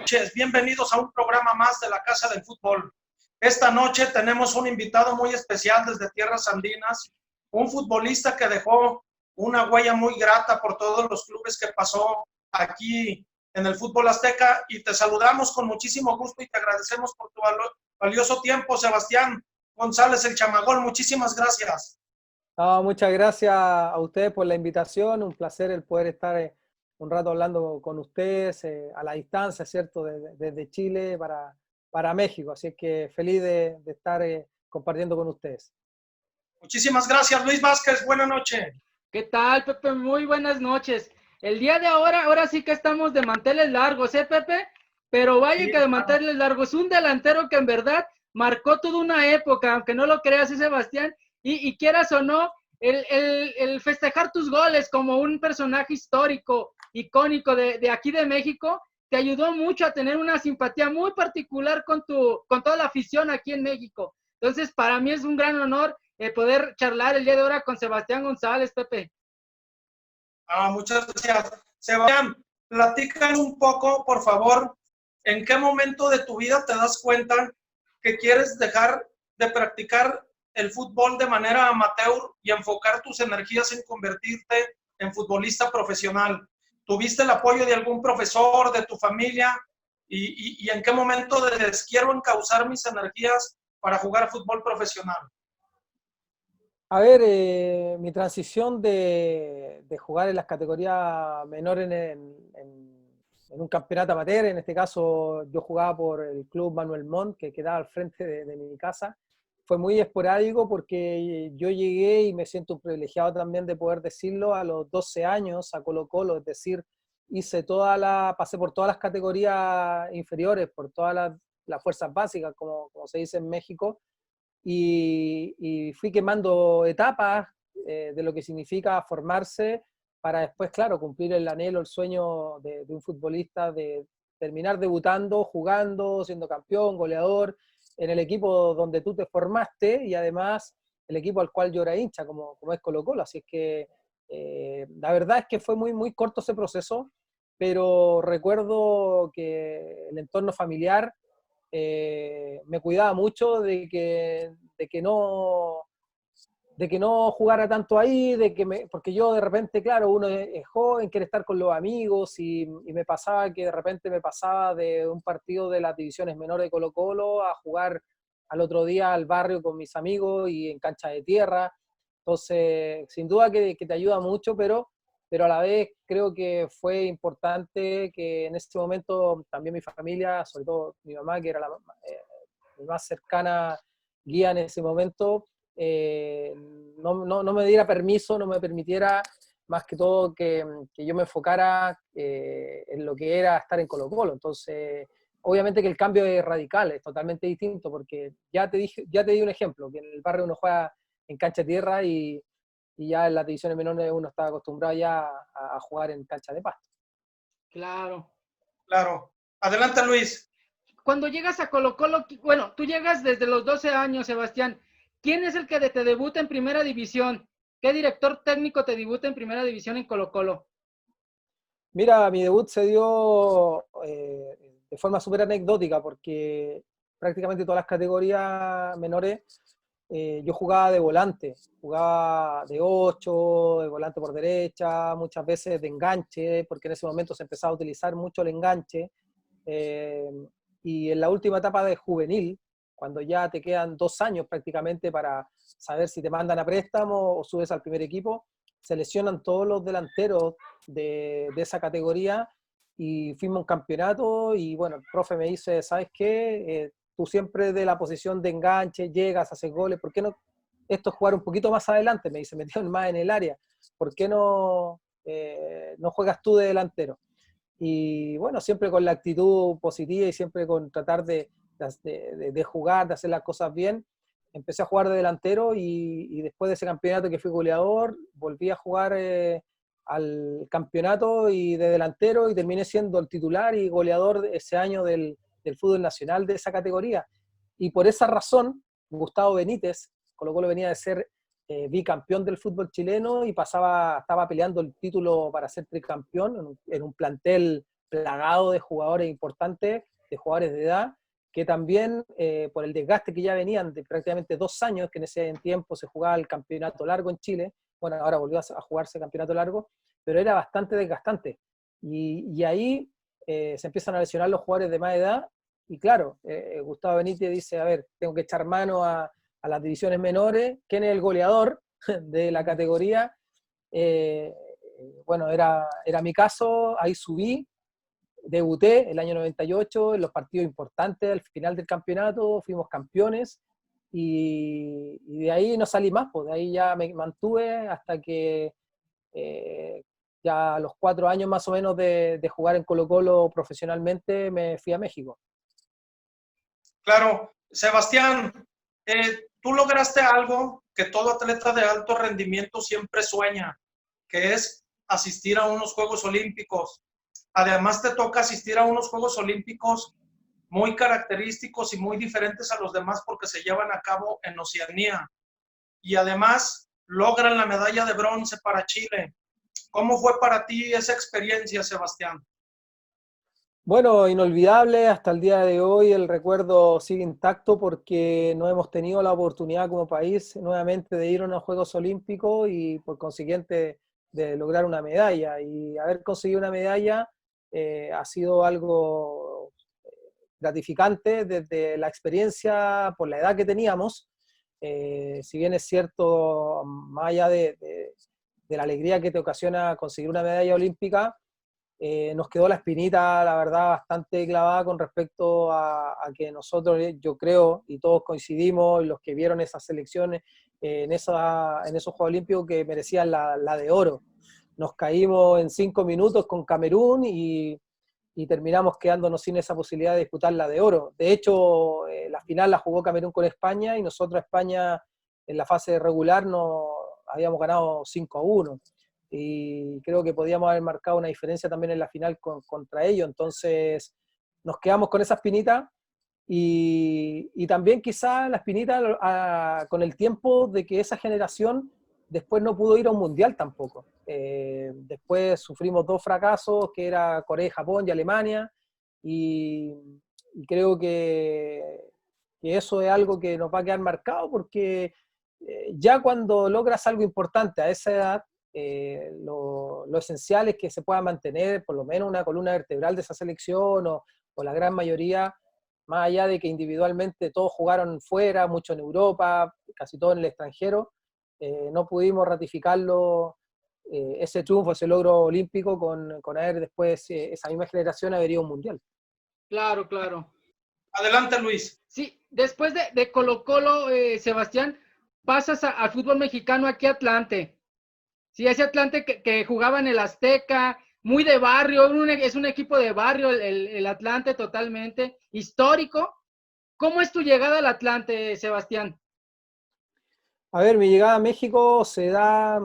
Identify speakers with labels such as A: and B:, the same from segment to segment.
A: noches, bienvenidos a un programa más de la Casa del Fútbol. Esta noche tenemos un invitado muy especial desde tierras andinas, un futbolista que dejó una huella muy grata por todos los clubes que pasó aquí en el fútbol azteca, y te saludamos con muchísimo gusto y te agradecemos por tu valioso tiempo, Sebastián González el Chamagol. Muchísimas gracias.
B: Muchas gracias a ustedes por la invitación, un placer el poder estar un rato hablando con ustedes a la distancia, ¿cierto? Desde Chile para México, así es que feliz de estar compartiendo con ustedes.
A: Muchísimas gracias, Luis Vázquez, buena noche.
C: ¿Qué tal, Pepe? Muy buenas noches. El día de ahora sí que estamos de manteles largos, Pepe? Pero vaya
A: Sí,
C: que de manteles largos, un delantero que en verdad marcó toda una época, aunque no lo creas, Sebastián, y quieras o no, el festejar tus goles como un personaje histórico, icónico de aquí de México, te ayudó mucho a tener una simpatía muy particular con toda la afición aquí en México. Entonces, para mí es un gran honor poder charlar el día de ahora con Sebastián González, Pepe.
A: Muchas gracias. Sebastián, platícanos un poco, por favor, ¿en qué momento de tu vida te das cuenta que quieres dejar de practicar el fútbol de manera amateur y enfocar tus energías en convertirte en futbolista profesional? ¿Tuviste el apoyo de algún profesor, de tu familia? ¿Y en qué momento dices, quiero encauzar mis energías para jugar fútbol profesional?
B: A ver, mi transición de jugar en las categorías menores en un campeonato amateur, en este caso yo jugaba por el Club Manuel Montt, que quedaba al frente de mi casa, fue muy esporádico porque yo llegué, y me siento privilegiado también de poder decirlo, a los 12 años a Colo-Colo, es decir, pasé por todas las categorías inferiores, por todas las fuerzas básicas, como se dice en México, y fui quemando etapas de lo que significa formarse para después, claro, cumplir el anhelo, el sueño de un futbolista, de terminar debutando, jugando, siendo campeón, goleador, en el equipo donde tú te formaste y además el equipo al cual yo era hincha, como es Colo-Colo. Así es que la verdad es que fue muy, muy corto ese proceso, pero recuerdo que el entorno familiar me cuidaba mucho de que no jugara tanto ahí, porque yo de repente, claro, uno es joven, quiere estar con los amigos, y me pasaba que de repente me pasaba de un partido de las divisiones menores de Colo-Colo a jugar al otro día al barrio con mis amigos y en cancha de tierra. Entonces, sin duda que te ayuda mucho, pero a la vez creo que fue importante que en ese momento también mi familia, sobre todo mi mamá, que era mi más cercana guía en ese momento, no me diera permiso, no me permitiera más que todo que yo me enfocara en lo que era estar en Colo-Colo. Entonces, obviamente que el cambio es radical, es totalmente distinto, porque ya te di un ejemplo, que en el barrio uno juega en cancha de tierra y ya en las divisiones menores uno está acostumbrado ya a jugar en cancha de pasto.
C: Claro.
A: Claro. Adelante, Luis.
C: Cuando llegas a Colo-Colo, bueno, tú llegas desde los 12 años, Sebastián. ¿Quién es el que te debuta en primera división? ¿Qué director técnico te debuta en primera división en Colo-Colo?
B: Mira, mi debut se dio de forma súper anecdótica, porque prácticamente todas las categorías menores yo jugaba de volante, jugaba de 8, de volante por derecha, muchas veces de enganche, porque en ese momento se empezaba a utilizar mucho el enganche. Eh, y en la última etapa de juvenil, cuando ya te quedan 2 años prácticamente para saber si te mandan a préstamo o subes al primer equipo, se lesionan todos los delanteros de esa categoría, y fuimos a un campeonato y bueno, el profe me dice, ¿sabes qué? Tú siempre de la posición de enganche, llegas, haces goles, ¿por qué no esto es jugar un poquito más adelante? Me dice, metido más en el área, ¿por qué no juegas tú de delantero? Y bueno, siempre con la actitud positiva y siempre con tratar de jugar, de hacer las cosas bien, empecé a jugar de delantero, y después de ese campeonato que fui goleador, volví a jugar al campeonato y de delantero, y terminé siendo el titular y goleador ese año del fútbol nacional de esa categoría. Y por esa razón, Gustavo Benítez, Colo-Colo venía de ser bicampeón del fútbol chileno y estaba peleando el título para ser tricampeón en un plantel plagado de jugadores importantes, de jugadores de edad, que también por el desgaste que ya venían de prácticamente 2 años, que en ese tiempo se jugaba el campeonato largo en Chile, bueno, ahora volvió a jugarse el campeonato largo, pero era bastante desgastante. Y ahí se empiezan a lesionar los jugadores de más edad, y claro, Gustavo Benítez dice, a ver, tengo que echar mano a las divisiones menores, ¿quién es el goleador de la categoría? Bueno, era mi caso, ahí subí, debuté el año 98 en los partidos importantes, al final del campeonato, fuimos campeones, y de ahí no salí más, pues de ahí ya me mantuve hasta que ya a los 4 años más o menos de jugar en Colo-Colo profesionalmente me fui a México.
A: Claro, Sebastián, tú lograste algo que todo atleta de alto rendimiento siempre sueña, que es asistir a unos Juegos Olímpicos. Además te toca asistir a unos Juegos Olímpicos muy característicos y muy diferentes a los demás porque se llevan a cabo en Oceanía. Y además logran la medalla de bronce para Chile. ¿Cómo fue para ti esa experiencia, Sebastián?
B: Bueno, inolvidable, hasta el día de hoy el recuerdo sigue intacto porque no hemos tenido la oportunidad como país nuevamente de ir a unos Juegos Olímpicos y por consiguiente de lograr una medalla. Y haber conseguido una medalla ha sido algo gratificante desde la experiencia, por la edad que teníamos. Si bien es cierto, más allá de la alegría que te ocasiona conseguir una medalla olímpica, nos quedó la espinita, la verdad, bastante clavada con respecto a que nosotros, yo creo, y todos coincidimos, los que vieron esas selecciones en esos Juegos Olímpicos, que merecían la de oro. Nos caímos en 5 minutos con Camerún y terminamos quedándonos sin esa posibilidad de disputar la de oro. De hecho, la final la jugó Camerún con España y nosotros España en la fase regular habíamos ganado 5-1. Y creo que podíamos haber marcado una diferencia también en la final contra ellos, entonces nos quedamos con esa espinita y también quizá la espinita con el tiempo de que esa generación después no pudo ir a un mundial tampoco. Después sufrimos 2 fracasos, que era Corea y Japón y Alemania, y creo que eso es algo que nos va a quedar marcado porque ya cuando logras algo importante a esa edad, lo esencial es que se pueda mantener por lo menos una columna vertebral de esa selección o la gran mayoría, más allá de que individualmente todos jugaron fuera, mucho en Europa, casi todo en el extranjero, no pudimos ratificarlo, ese triunfo, ese logro olímpico con haber después, esa misma generación haber ido a un mundial.
C: Claro, claro.
A: Adelante, Luis.
C: Sí, después de Colo-Colo, Sebastián, pasas al fútbol mexicano aquí a Atlante. Sí, ese Atlante que jugaba en el Azteca, muy de barrio, es un equipo de barrio, el Atlante totalmente, histórico. ¿Cómo es tu llegada al Atlante, Sebastián?
B: A ver, mi llegada a México se da,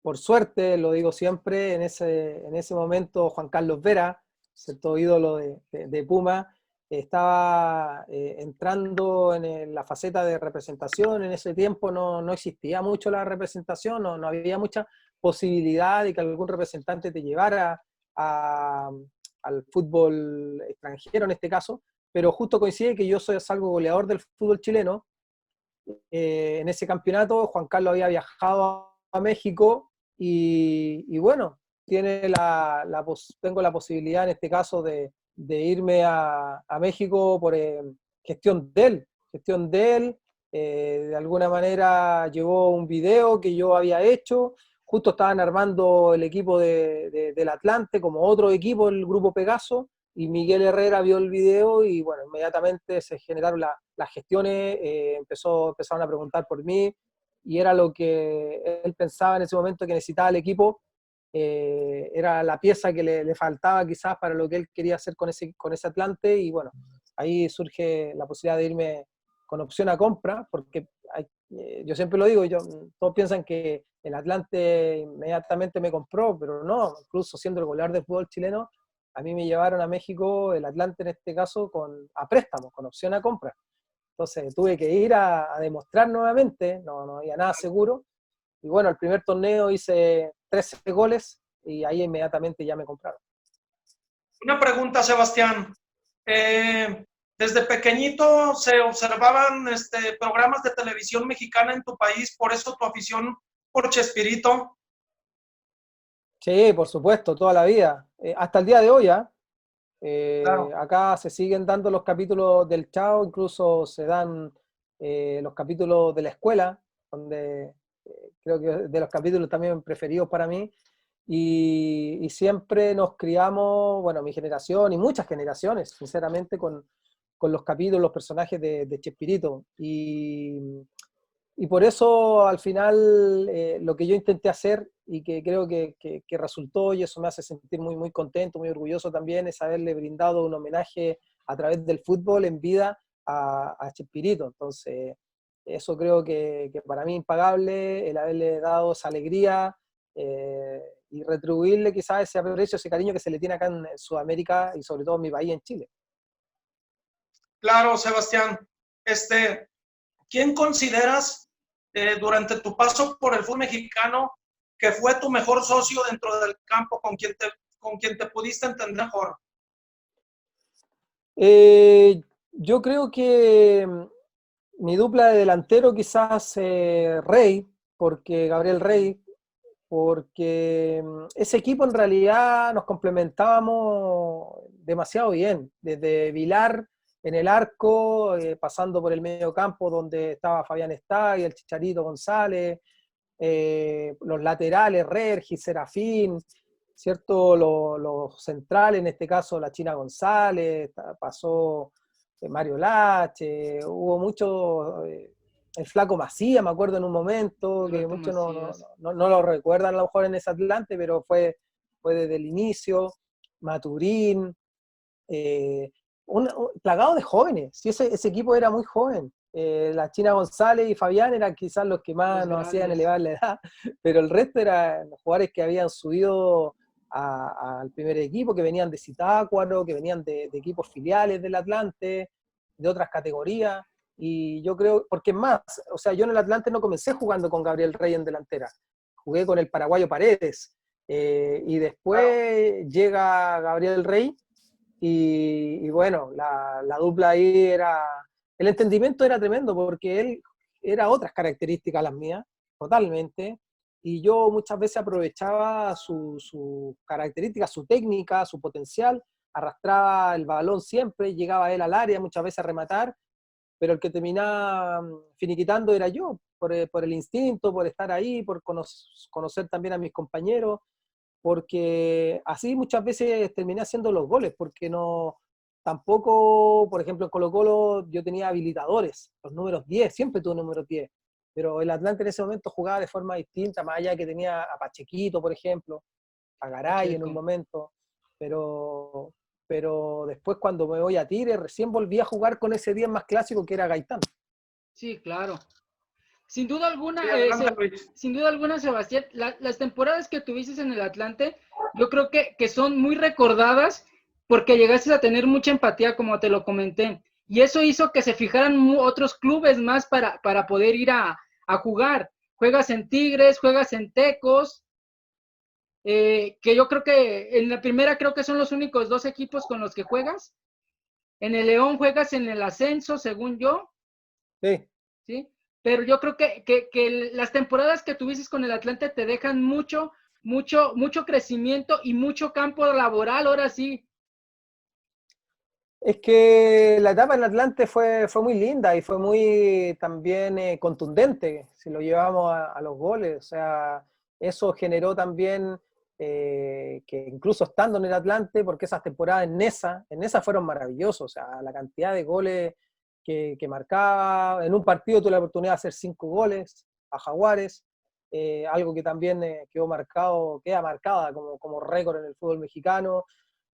B: por suerte, lo digo siempre, en ese momento Juan Carlos Vera, cierto ídolo de Puma, estaba entrando en la faceta de representación. En ese tiempo no existía mucho la representación, no había mucha posibilidad de que algún representante te llevara al fútbol extranjero en este caso, pero justo coincide que yo salgo goleador del fútbol chileno. En ese campeonato Juan Carlos había viajado a México y bueno, tengo la posibilidad en este caso de irme a México por gestión de él. De alguna manera llevó un video que yo había hecho, justo estaban armando el equipo del Atlante como otro equipo, el grupo Pegaso, y Miguel Herrera vio el video y bueno, inmediatamente se generaron las gestiones, empezaron a preguntar por mí y era lo que él pensaba en ese momento que necesitaba el equipo. Era la pieza que le faltaba quizás para lo que él quería hacer con ese Atlante y bueno, ahí surge la posibilidad de irme con opción a compra, porque yo siempre lo digo, todos piensan que el Atlante inmediatamente me compró, pero no, incluso siendo el goleador del fútbol chileno, a mí me llevaron a México, el Atlante en este caso, a préstamo, con opción a compra. Entonces tuve que ir a demostrar nuevamente, no había nada seguro. Y bueno, el primer torneo hice 13 goles y ahí inmediatamente ya me compraron.
A: Una pregunta, Sebastián. Desde pequeñito se observaban programas de televisión mexicana en tu país, por eso tu afición por Chespirito.
B: Sí, por supuesto, toda la vida. Hasta el día de hoy, ¿ah?
A: Claro.
B: Acá se siguen dando los capítulos del Chavo, incluso se dan los capítulos de la escuela, donde creo que de los capítulos también preferidos para mí, y siempre nos criamos, bueno, mi generación y muchas generaciones, sinceramente, con los capítulos, los personajes de Chespirito. Y por eso al final lo que yo intenté hacer y que creo que resultó, y eso me hace sentir muy, muy contento, muy orgulloso también, es haberle brindado un homenaje a través del fútbol en vida a Chespirito. Entonces, eso creo que para mí es impagable, el haberle dado esa alegría y retribuirle quizás ese aprecio, ese cariño que se le tiene acá en Sudamérica y sobre todo en mi país, en Chile.
A: Claro, Sebastián. ¿Quién consideras durante tu paso por el fútbol mexicano que fue tu mejor socio dentro del campo, con quien te pudiste entender mejor?
B: Yo creo que mi dupla de delantero quizás Rey, porque Gabriel Rey, porque ese equipo en realidad nos complementábamos demasiado bien, desde Vilar en el arco, pasando por el medio campo donde estaba Fabián Estay, el Chicharito González, los laterales, Regis, Serafín, ¿cierto? Los centrales, en este caso la China González, pasó Mario Lache, hubo mucho, el Flaco Macía, me acuerdo en un momento, que
C: Flaco
B: muchos
C: Macías.
B: no lo recuerdan a lo mejor en ese Atlante, pero fue desde el inicio, Maturín, plagado de jóvenes, sí, ese equipo era muy joven. La China González y Fabián eran quizás los que más
C: Los
B: nos hacían
C: grandes.
B: elevar la edad, pero el resto eran los jugadores que habían subido al primer equipo, que venían de Zitácuaro, que venían de equipos filiales del Atlante, de otras categorías, y yo creo, porque más, o sea, yo en el Atlante no comencé jugando con Gabriel Rey en delantera, jugué con el paraguayo Paredes, y después llega Gabriel Rey, y bueno, la dupla ahí era, el entendimiento era tremendo porque él era otras características las mías, totalmente, y yo muchas veces aprovechaba su característica, su técnica, su potencial, arrastraba el balón siempre, llegaba él al área muchas veces a rematar, pero el que terminaba finiquitando era yo, por el instinto, por estar ahí, por conocer también a mis compañeros, porque así muchas veces terminé haciendo los goles, porque no, tampoco, por ejemplo, en Colo-Colo yo tenía habilitadores, los números 10, siempre tuve números 10, pero el Atlante en ese momento jugaba de forma distinta, más allá que tenía a Pachequito, por ejemplo, a Garay en un
C: Pacheco.
B: momento, pero, pero después cuando me voy a Tigre, recién volví a jugar con ese 10 más clásico que era Gaitán.
C: Sí, claro. Sin duda
A: Sí,
C: alguna,
A: adelante, Luis.
C: sin duda alguna, Sebastián, las temporadas que tuviste en el Atlante, yo creo que son muy recordadas porque llegaste a tener mucha empatía, como te lo comenté. Y eso hizo que se fijaran otros clubes más para poder ir a jugar. Juegas en Tigres, juegas en Tecos, que yo creo que en la primera creo que son los únicos dos equipos con los que juegas. En el León juegas en el ascenso, según yo.
B: Sí.
C: ¿Sí? Pero yo creo que las temporadas que tuviste con el Atlante te dejan mucho, mucho, mucho crecimiento y mucho campo laboral, ahora sí.
B: Es que la etapa en Atlante fue muy linda y fue muy también contundente, si lo llevamos a los goles. O sea, eso generó también que incluso estando en el Atlante, porque esas temporadas en Nesa fueron maravillosas. O sea, la cantidad de goles que marcaba. En un partido tuve la oportunidad de hacer 5 goles a Jaguares, algo que también queda marcada como récord en el fútbol mexicano.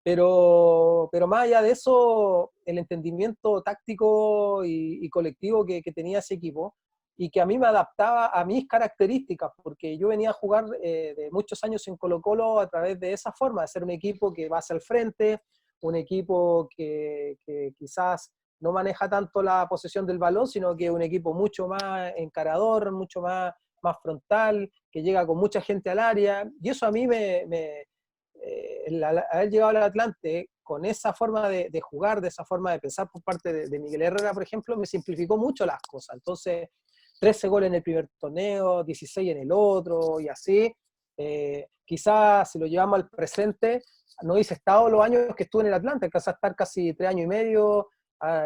B: Pero más allá de eso, el entendimiento táctico y colectivo que tenía ese equipo y que a mí me adaptaba a mis características, porque yo venía a jugar de muchos años en Colo-Colo a través de esa forma, de ser un equipo que va hacia el frente, un equipo que quizás no maneja tanto la posesión del balón, sino que es un equipo mucho más encarador, mucho más frontal, que llega con mucha gente al área, y eso a mí el haber llegado al Atlante con esa forma de jugar, de esa forma de pensar por parte de Miguel Herrera, por ejemplo, me simplificó mucho las cosas. Entonces, 13 goles en el primer torneo, 16 en el otro, y así. Quizás si lo llevamos al presente, no hubiese estado los años que estuve en el Atlante, alcanzé a estar casi 3 años y medio,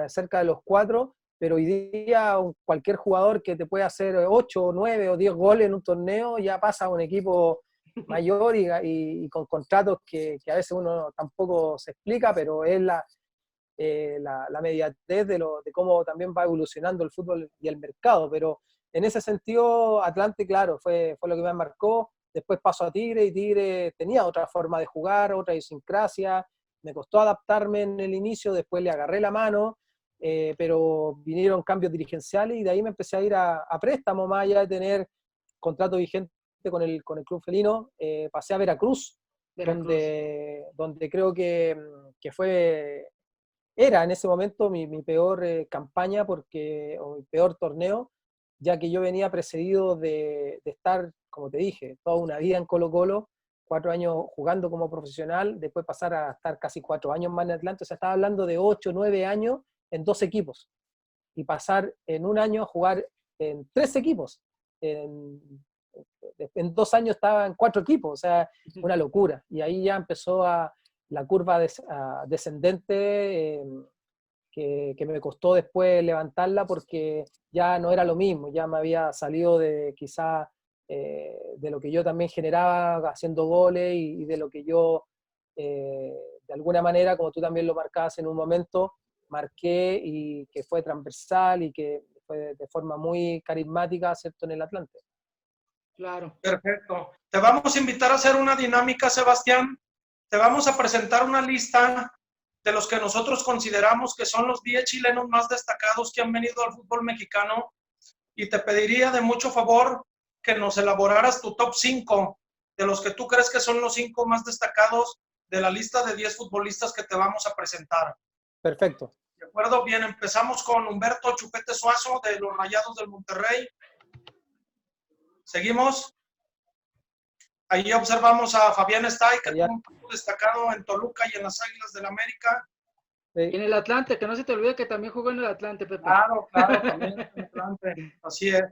B: cerca de los 4, pero hoy día cualquier jugador que te puede hacer 8, 9 o 10 goles en un torneo ya pasa a un equipo mayor y con contratos que a veces uno tampoco se explica, pero es la mediatez de cómo también va evolucionando el fútbol y el mercado. Pero en ese sentido, Atlante, claro, fue lo que me marcó. Después pasó a Tigre y Tigre tenía otra forma de jugar, otra idiosincrasia. Me costó adaptarme en el inicio, después le agarré la mano, pero vinieron cambios dirigenciales y de ahí me empecé a ir a préstamo, más allá de tener contrato vigente con el club felino. Pasé a Veracruz. Donde creo que era en ese momento mi peor campaña o mi peor torneo, ya que yo venía precedido de estar, como te dije, toda una vida en Colo-Colo, 4 años jugando como profesional, después pasar a estar casi 4 años más en Atlanta. O sea, estaba hablando de 8, 9 años en 2 equipos, y pasar en un año a jugar en 3 equipos. En 2 años estaba en 4 equipos, o sea, una locura. Y ahí ya empezó la curva descendente, que me costó después levantarla porque ya no era lo mismo, ya me había salido de quizá de lo que yo también generaba haciendo goles y de lo que yo, de alguna manera, como tú también lo marcabas en un momento, marqué y que fue transversal y que fue de forma muy carismática, ¿cierto?, en el Atlante.
C: Claro.
A: Perfecto. Te vamos a invitar a hacer una dinámica, Sebastián. Te vamos a presentar una lista de los que nosotros consideramos que son los 10 chilenos más destacados que han venido al fútbol mexicano, y te pediría de mucho favor que nos elaboraras tu top 5 de los que tú crees que son los 5 más destacados de la lista de 10 futbolistas que te vamos a presentar.
B: Perfecto.
A: ¿De acuerdo? Bien, empezamos con Humberto Chupete Suazo de los Rayados del Monterrey. Seguimos. Ahí observamos a Fabián Stay, que tuvo un papel destacado en Toluca y en las Águilas del América.
C: Y en el Atlante, que no se te olvide que también jugó en el Atlante, Pepe.
A: Claro, también en el Atlante. Así es.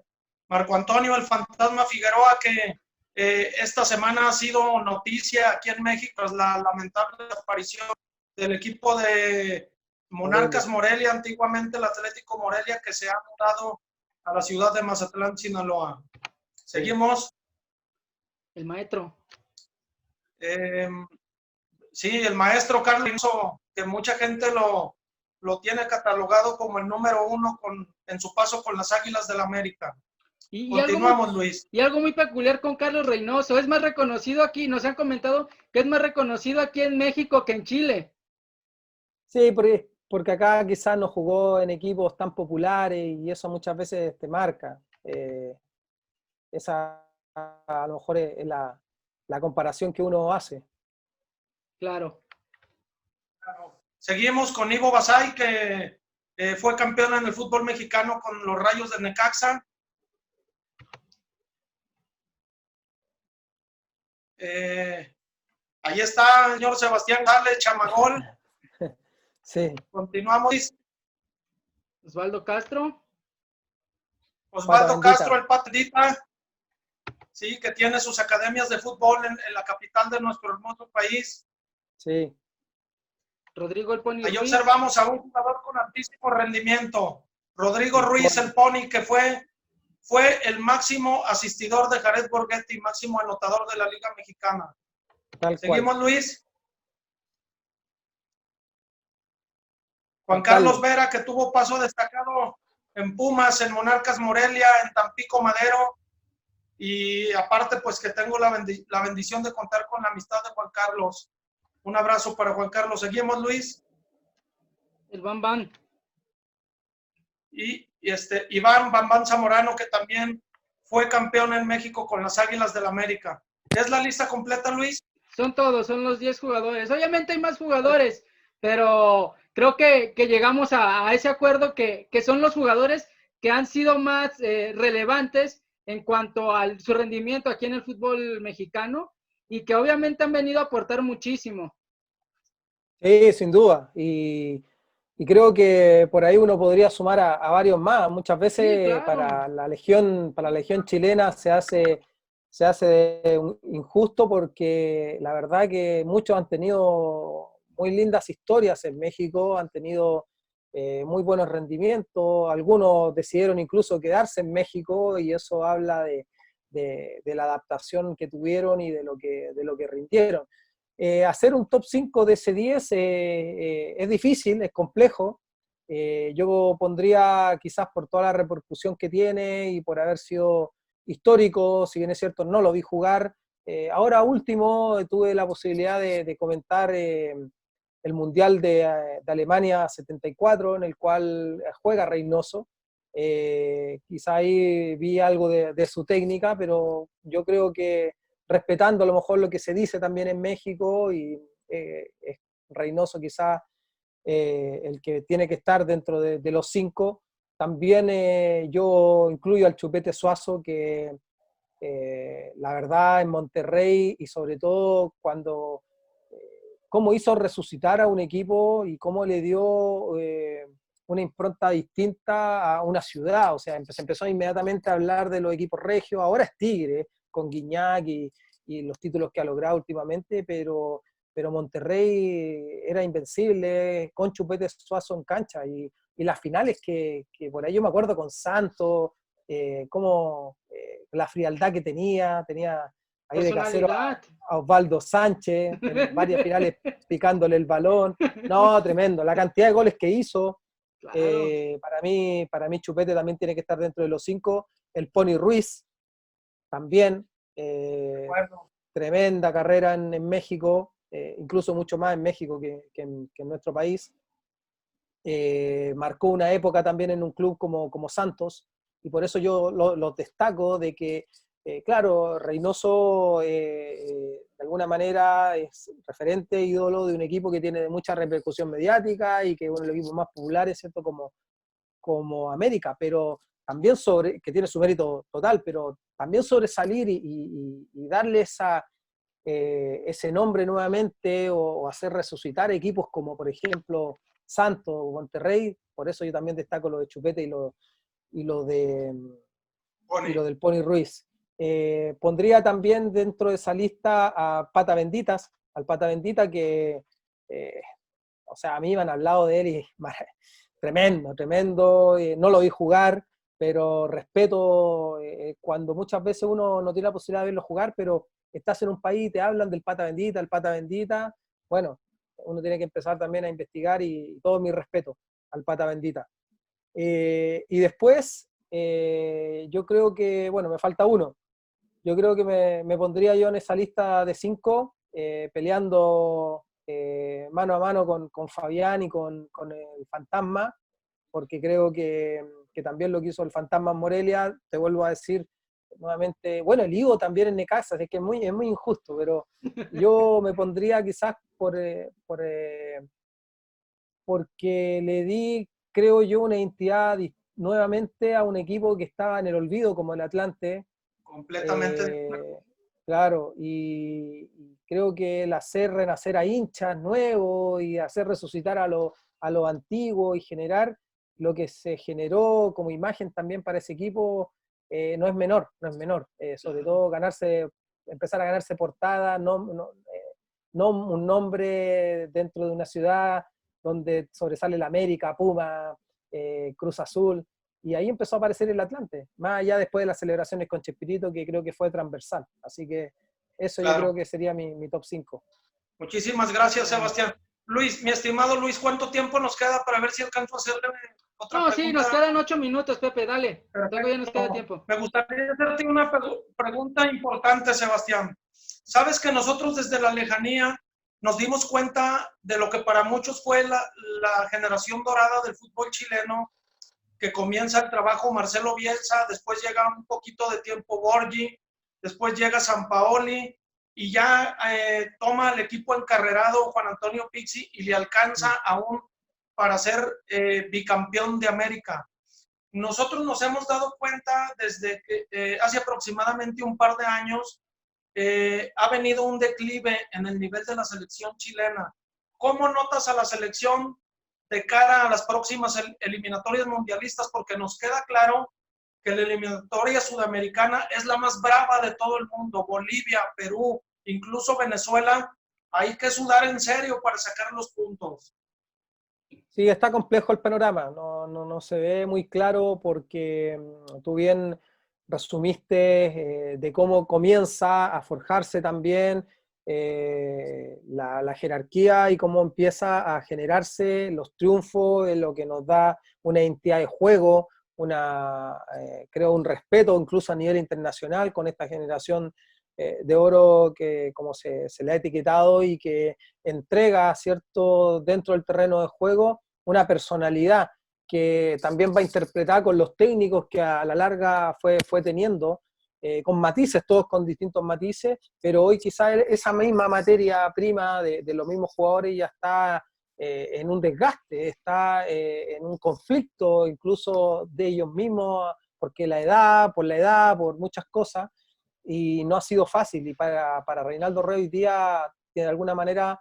A: Marco Antonio, el Fantasma Figueroa, que esta semana ha sido noticia aquí en México tras la lamentable desaparición del equipo de Monarcas Morelia, antiguamente el Atlético Morelia, que se ha mudado a la ciudad de Mazatlán, Sinaloa. Seguimos.
C: El maestro.
A: Sí, el maestro Carlos, que mucha gente lo tiene catalogado como el número 1 en su paso con las Águilas del América. Continuamos, Luis.
C: Y algo muy peculiar con Carlos Reynoso, es más reconocido aquí, nos han comentado que es más reconocido aquí en México que en Chile.
B: Sí, porque acá quizás no jugó en equipos tan populares y eso muchas veces te marca. Esa a lo mejor es la comparación que uno hace.
C: Claro.
A: Seguimos con Ivo Basay, que fue campeón en el fútbol mexicano con los Rayos de Necaxa. Ahí está, señor Sebastián Gale, Chamagol.
B: Sí.
A: Continuamos.
C: Osvaldo Castro.
A: Osvaldo Castro, el Patita. Sí, que tiene sus academias de fútbol en la capital de nuestro hermoso país.
B: Sí.
C: Rodrigo el Pony
A: Ahí
C: Ruiz.
A: observamos a un jugador con altísimo rendimiento. Rodrigo Ruiz, el Pony, que fue el máximo asistidor de Jared Borghetti, máximo anotador de la Liga Mexicana. Seguimos, Luis. Juan Carlos Vera, que tuvo paso destacado en Pumas, en Monarcas Morelia, en Tampico Madero. Y aparte, pues que tengo la bendición de contar con la amistad de Juan Carlos. Un abrazo para Juan Carlos. Seguimos, Luis.
C: El Bam.
A: Y Iván Bam Zamorano, que también fue campeón en México con las Águilas del América. ¿Es la lista completa, Luis?
C: Son todos, son los 10 jugadores. Obviamente hay más jugadores, pero creo que llegamos a ese acuerdo que son los jugadores que han sido más relevantes en cuanto a su rendimiento aquí en el fútbol mexicano y que obviamente han venido a aportar muchísimo.
B: Sí, sin duda. Y creo que por ahí uno podría sumar a varios más. Muchas
C: Sí,
B: veces
C: claro.
B: para la Legión chilena se hace injusto porque la verdad que muchos han tenido muy lindas historias en México, han tenido muy buenos rendimientos, algunos decidieron incluso quedarse en México y eso habla de la adaptación que tuvieron y de lo que rindieron. Hacer un top 5 de ese 10 es difícil, es complejo. Yo pondría quizás por toda la repercusión que tiene y por haber sido histórico, si bien es cierto, no lo vi jugar. Ahora último tuve la posibilidad de comentar el Mundial de Alemania 74, en el cual juega Reynoso. Quizá ahí vi algo de su técnica, pero yo creo que respetando a lo mejor lo que se dice también en México y es Reynoso quizá el que tiene que estar dentro de los 5. También yo incluyo al Chupete Suazo, que la verdad en Monterrey y sobre todo cuando cómo hizo resucitar a un equipo y cómo le dio una impronta distinta a una ciudad. O sea, se empezó inmediatamente a hablar de los equipos regios, ahora es Tigre, con Guiñac y los títulos que ha logrado últimamente, pero Monterrey era invencible con Chupete Suazo en cancha y las finales que por ahí yo me acuerdo con Santos, cómo la frialdad que tenía ahí de casero
C: Personalidad.
B: a Osvaldo Sánchez, en varias finales picándole el balón. No, tremendo. La cantidad de goles que hizo,
C: Claro.
B: para mí Chupete también tiene que estar dentro de los 5. El Pony Ruiz también,
A: Bueno,
B: tremenda carrera en México, incluso mucho más en México que en nuestro país. Marcó una época también en un club como Santos, y por eso yo lo destaco de que, claro, Reynoso de alguna manera es referente, ídolo de un equipo que tiene mucha repercusión mediática y que es uno de los equipos más populares, ¿cierto? Como América, pero también que tiene su mérito total, pero también sobresalir y darle ese nombre nuevamente o hacer resucitar equipos como por ejemplo Santos o Monterrey. Por eso yo también destaco lo de Chupete y lo, de, y lo
A: Bonnie.
B: del Pony Ruiz. Pondría también dentro de esa lista a Pata Benditas, al Pata Bendita que, eh, o sea, a mí me han hablado de él y tremendo, tremendo, no lo vi jugar, pero respeto cuando muchas veces uno no tiene la posibilidad de verlo jugar, pero estás en un país y te hablan del Pata Bendita, el Pata Bendita, bueno, uno tiene que empezar también a investigar y todo mi respeto al Pata Bendita. Y después, yo creo que, bueno, me falta uno. Yo creo que me pondría yo en esa lista de 5, peleando mano a mano con Fabián y con el Fantasma, porque creo que también lo que hizo el Fantasma en Morelia, te vuelvo a decir nuevamente, bueno, el Ivo también en Necaxa, es que es muy injusto, pero yo me pondría quizás porque le di, creo yo, una identidad nuevamente a un equipo que estaba en el olvido como el Atlante.
A: Completamente de acuerdo.
B: eh, claro, y creo que el hacer renacer a hinchas nuevos y hacer resucitar a lo antiguo y generar lo que se generó como imagen también para ese equipo, no es menor, no es menor. Sobre todo empezar a ganarse portada, no un nombre dentro de una ciudad donde sobresale la América, Puma, Cruz Azul, y ahí empezó a aparecer el Atlante, más allá después de las celebraciones con Chespirito, que creo que fue transversal. Así que eso yo creo
A: Claro.
B: que sería mi top 5.
A: Muchísimas gracias, Sebastián. Luis, mi estimado Luis, ¿cuánto tiempo nos queda para ver si alcanzo a hacerle otra
C: No, sí, nos
A: pregunta?
C: quedan 8 minutos, Pepe, dale. Todavía nos queda
A: Perfecto.
C: tiempo.
A: Me gustaría hacerte una pregunta importante, Sebastián. Sabes que nosotros desde la lejanía nos dimos cuenta de lo que para muchos fue la generación dorada del fútbol chileno, que comienza el trabajo Marcelo Bielsa, después llega un poquito de tiempo Borgi, después llega Sampaoli y ya toma el equipo encarrerado Juan Antonio Pizzi y le alcanza aún para ser bicampeón de América. Nosotros nos hemos dado cuenta desde que hace aproximadamente un par de años ha venido un declive en el nivel de la selección chilena. ¿cómo notas a la selección de cara a las próximas eliminatorias mundialistas? Porque nos queda claro que la eliminatoria sudamericana es la más brava de todo el mundo. Bolivia, Perú, incluso Venezuela, hay que sudar en serio para sacar los puntos.
B: Sí, está complejo el panorama, no se ve muy claro porque tú bien resumiste de cómo comienza a forjarse también la jerarquía y cómo empieza a generarse los triunfos, lo que nos da una identidad de juego, creo un respeto incluso a nivel internacional con esta generación de oro que como se le ha etiquetado y que entrega, ¿cierto?, dentro del terreno de juego una personalidad que también va a interpretar con los técnicos que a la larga fue teniendo, con matices, todos con distintos matices, pero hoy quizás esa misma materia prima de los mismos jugadores ya está en un desgaste, está en un conflicto incluso de ellos mismos, porque por la edad, por muchas cosas, y no ha sido fácil. Y para Reinaldo Rueda hoy día, de alguna manera,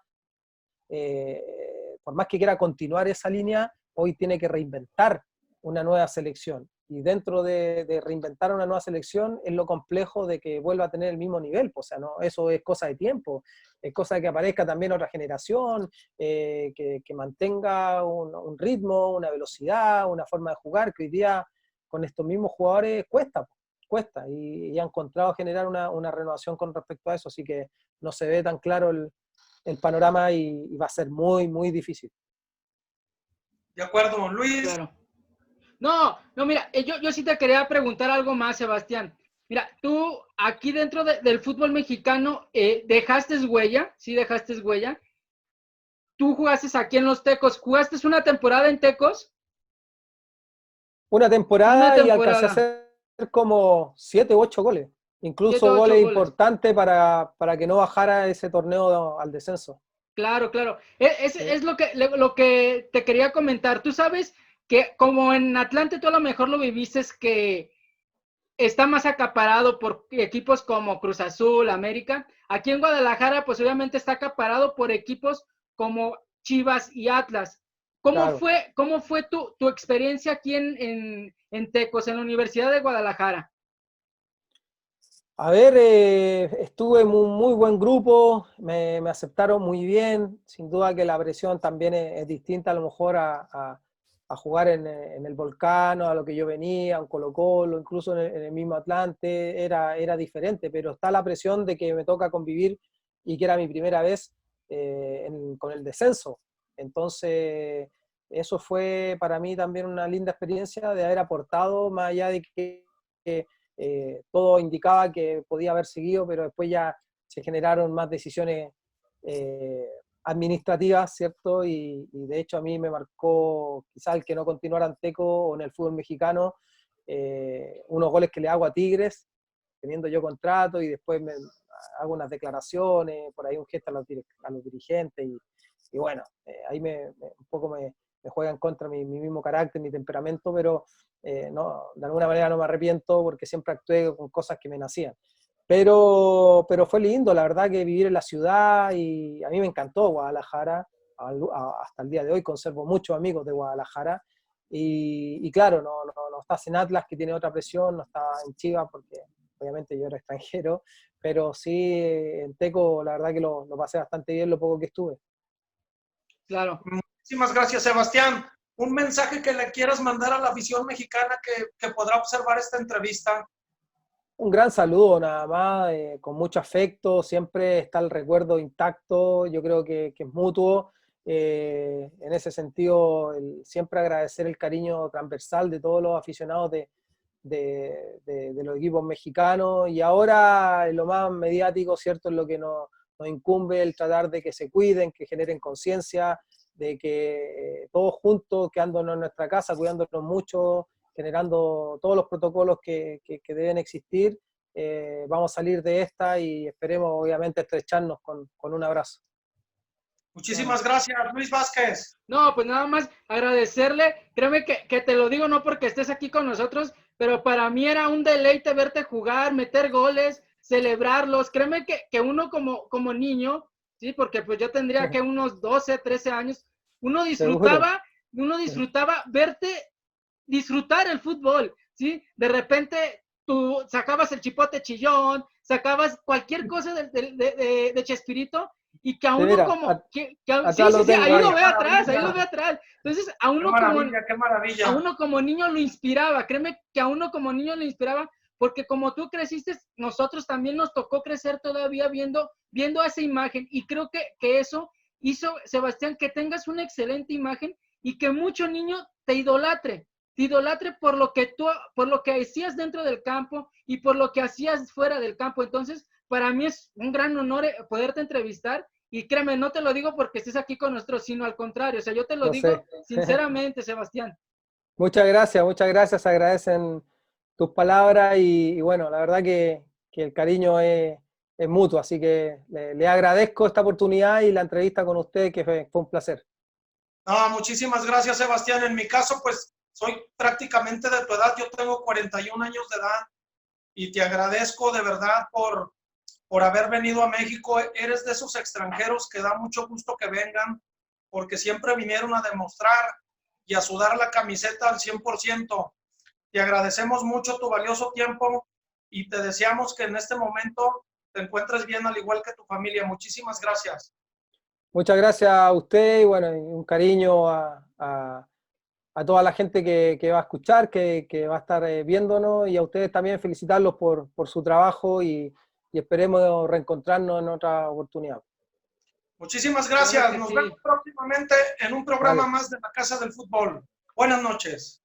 B: por más que quiera continuar esa línea, hoy tiene que reinventar una nueva selección. Y dentro de reinventar una nueva selección es lo complejo de que vuelva a tener el mismo nivel. O sea, no, eso es cosa de tiempo, es cosa de que aparezca también otra generación, que mantenga un ritmo, una velocidad, una forma de jugar, que hoy día con estos mismos jugadores cuesta y ha encontrado generar una renovación con respecto a eso, así que no se ve tan claro el panorama y va a ser muy, muy difícil.
A: De acuerdo, Luis.
C: Claro. No, mira, yo sí te quería preguntar algo más, Sebastián. Mira, tú aquí dentro del fútbol mexicano dejaste huella, sí dejaste huella. Tú jugaste aquí en los Tecos, ¿jugaste una temporada en Tecos?
B: Una temporada y alcancé a hacer como 7 u 8 goles. Incluso
C: 7, 8
B: goles
C: goles
B: importantes para que no bajara ese torneo al descenso.
C: Claro. Es lo que te quería comentar. Tú sabes que como en Atlante tú a lo mejor lo viviste, es que está más acaparado por equipos como Cruz Azul, América. Aquí en Guadalajara, pues obviamente está acaparado por equipos como Chivas y Atlas.
B: Claro.
C: ¿Cómo fue tu experiencia aquí en Tecos, en la Universidad de Guadalajara?
B: A ver, estuve en un muy buen grupo, me aceptaron muy bien, sin duda que la presión también es distinta a lo mejor a jugar en el Volcán, a lo que yo venía, un Colo-Colo, incluso en el mismo Atlante, era diferente, pero está la presión de que me toca convivir y que era mi primera vez con el descenso. Entonces, eso fue para mí también una linda experiencia de haber aportado, más allá de que todo indicaba que podía haber seguido, pero después ya se generaron más decisiones administrativas, ¿cierto? Y de hecho a mí me marcó quizás el que no continuara en Teco o en el fútbol mexicano, unos goles que le hago a Tigres, teniendo yo contrato, y después me hago unas declaraciones, por ahí un gesto a los dirigentes, y bueno, ahí un poco me juega en contra mi mismo carácter, mi temperamento, pero no, de alguna manera no me arrepiento porque siempre actué con cosas que me nacían. Pero fue lindo, la verdad, que vivir en la ciudad, y a mí me encantó Guadalajara. Hasta el día de hoy conservo muchos amigos de Guadalajara, y claro, no estás en Atlas, que tiene otra presión, no estás en Chivas porque obviamente yo era extranjero, pero sí en Teco la verdad que lo pasé bastante bien lo poco que estuve.
C: Claro.
A: Muchísimas gracias, Sebastián. Un mensaje que le quieras mandar a la afición mexicana que podrá observar esta entrevista.
B: Un gran saludo nada más, con mucho afecto, siempre está el recuerdo intacto, yo creo que es mutuo. En ese sentido, siempre agradecer el cariño transversal de todos los aficionados de los equipos mexicanos, y ahora lo más mediático, ¿cierto?, es lo que nos incumbe, el tratar de que se cuiden, que generen conciencia, de que todos juntos, quedándonos en nuestra casa, cuidándonos mucho, generando todos los protocolos que deben existir, vamos a salir de esta y esperemos obviamente estrecharnos con un abrazo.
A: Muchísimas gracias, Luis Vázquez.
C: No, pues nada más agradecerle. Créeme que te lo digo no porque estés aquí con nosotros, pero para mí era un deleite verte jugar, meter goles, celebrarlos. Créeme que uno como niño, ¿sí? Porque pues yo tendría que unos 12, 13 años. Uno
B: Seguro.
C: disfrutaba verte disfrutar el fútbol, ¿sí? De repente tú sacabas el chipote chillón, sacabas cualquier cosa de Chespirito y que a
B: Sí,
C: uno
B: mira,
C: como, sí,
B: atrás
C: sí,
B: lo
C: sí,
B: tengo
C: ahí lo
B: ahí.
C: veo atrás, ahí lo veo atrás. Entonces,
A: Qué maravilla.
C: a uno como niño lo inspiraba, créeme que a uno como niño lo inspiraba, porque como tú creciste, nosotros también nos tocó crecer todavía viendo esa imagen, y creo que eso hizo, Sebastián, que tengas una excelente imagen y que mucho niño te idolatre por lo que por lo que hacías dentro del campo y por lo que hacías fuera del campo. Entonces, para mí es un gran honor poderte entrevistar. Y créeme, no te lo digo porque estés aquí con nosotros, sino al contrario. O sea, yo te lo
B: Lo
C: digo
B: sé.
C: sinceramente, Sebastián.
B: Muchas gracias, se agradecen tus palabras y bueno, la verdad que el cariño es mutuo, así que le agradezco esta oportunidad y la entrevista con usted, que fue un placer.
A: No, muchísimas gracias, Sebastián. En mi caso, pues soy prácticamente de tu edad. Yo tengo 41 años de edad y te agradezco de verdad por haber venido a México. Eres de esos extranjeros que da mucho gusto que vengan porque siempre vinieron a demostrar y a sudar la camiseta al 100%. Te agradecemos mucho tu valioso tiempo y te deseamos que en este momento te encuentres bien al igual que tu familia. Muchísimas gracias.
B: Muchas gracias a usted y bueno, y un cariño a toda la gente que va a escuchar, que va a estar viéndonos, y a ustedes también felicitarlos por su trabajo y esperemos reencontrarnos en otra oportunidad.
A: Muchísimas gracias.
C: Claro que
A: Nos
C: sí.
A: vemos próximamente en un programa más de la Casa del Fútbol. Buenas noches.